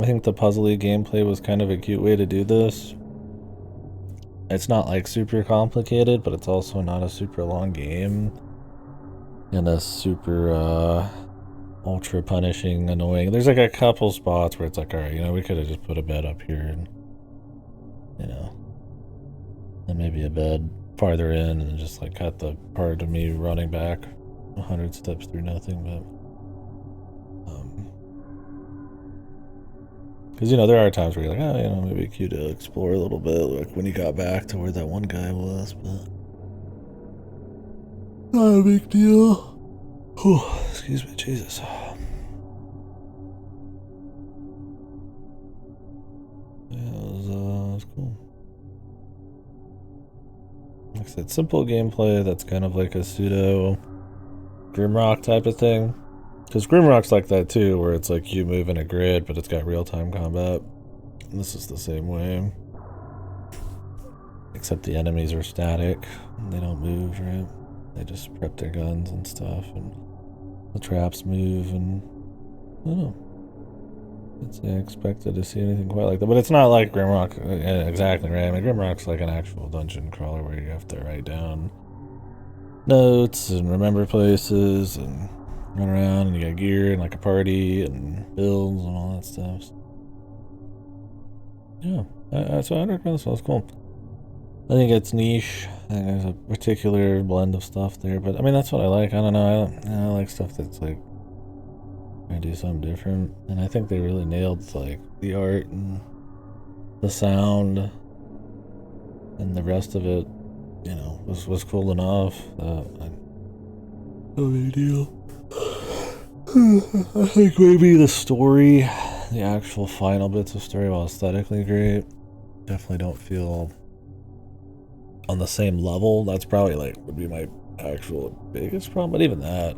I think the puzzly gameplay was kind of a cute way to do this. It's not like super complicated, but it's also not a super long game. And a super ultra punishing, annoying. There's like a couple spots where it's like, alright, you know, we could have just put a bed up here and, you know, and maybe a bed farther in, and just like cut the part of me running back 100 steps through nothing. But because there are times where you're like, oh, maybe cute to explore a little bit, like when you got back to where that one guy was, but not a big deal. Excuse me, Jesus. Yeah, it was cool. Like I said, simple gameplay that's kind of like a pseudo Grimrock type of thing. Because Grimrock's like that too, where it's like you move in a grid, but it's got real-time combat. And this is the same way. Except the enemies are static. And they don't move, right? They just prep their guns and stuff, and the traps move, and I don't know. I expected to see anything quite like that, but it's not like Grimrock exactly, right? I mean, Grimrock's like an actual dungeon crawler where you have to write down notes and remember places and run around, and you got gear and like a party and builds and all that stuff. Yeah, so I recommend this one. It's cool. I think it's niche. I think there's a particular blend of stuff there, but I mean that's what I like. I don't know. I like stuff that's like I do something different, and I think they really nailed like the art and the sound and the rest of it. Was cool enough. No big deal. I think maybe the story, the actual final bits of story, while aesthetically great, definitely don't feel on the same level. That's probably like would be my actual biggest problem. But even that,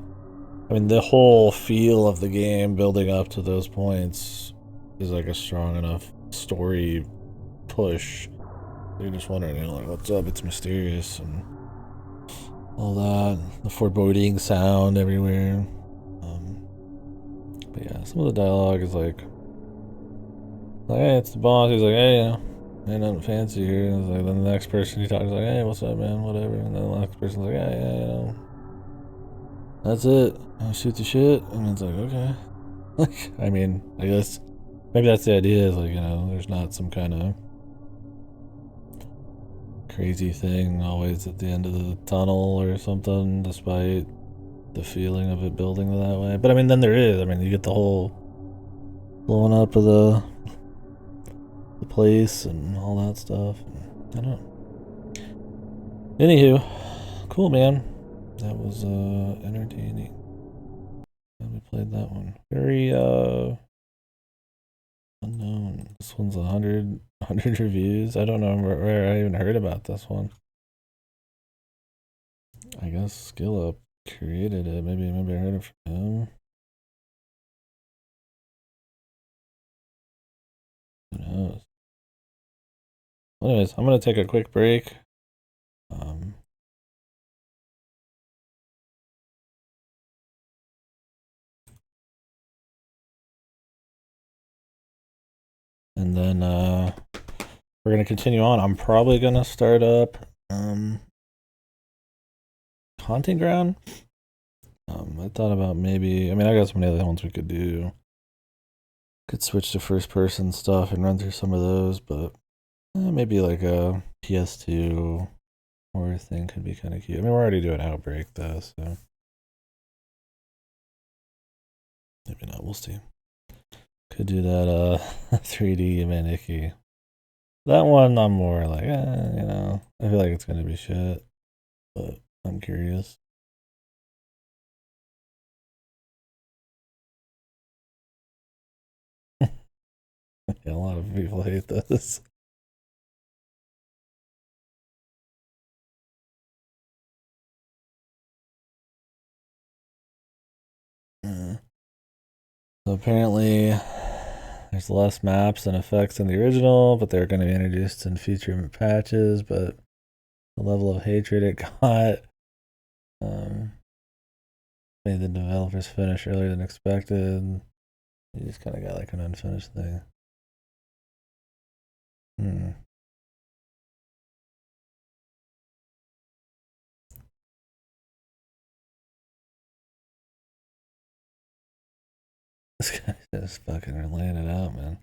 I mean, the whole feel of the game building up to those points is like a strong enough story push. You're just wondering, like, what's up? It's mysterious and all that. The foreboding sound everywhere. But yeah, some of the dialogue is like, hey, it's the boss. He's like, hey, ain't nothing fancy here. And like, then the next person he talks like, hey, what's up, man? Whatever. And then the next person's like, yeah, that's it. I shoot the shit. And it's like, okay. Like, I mean, I guess maybe that's the idea. Is like, there's not some kind of crazy thing always at the end of the tunnel or something, despite the feeling of it building that way. But I mean, then there is. I mean, you get the whole blowing up of the place and all that stuff. I don't know. Anywho, cool, man. That was entertaining. We played that one. Very unknown. This one's 100 reviews. I don't know where I even heard about this one. I guess Skill Up created it. Maybe I heard it from him. Who knows? Anyways, I'm gonna take a quick break. And then we're gonna continue on. I'm probably gonna start up Haunting Ground. I thought about maybe. I mean, I got some other ones we could do. Could switch to first person stuff and run through some of those, but maybe like a PS2 horror thing could be kind of cute. I mean, we're already doing Outbreak though, so maybe not. We'll see. Could do that 3D Maniki. That one I'm more like, I feel like it's gonna be shit, but I'm curious. Yeah, a lot of people hate this. So apparently, there's less maps and effects in the original, but they're going to be introduced in future patches. But the level of hatred it got made the developers finish earlier than expected. You just kind of got like an unfinished thing. This guy just fucking laying it out, man.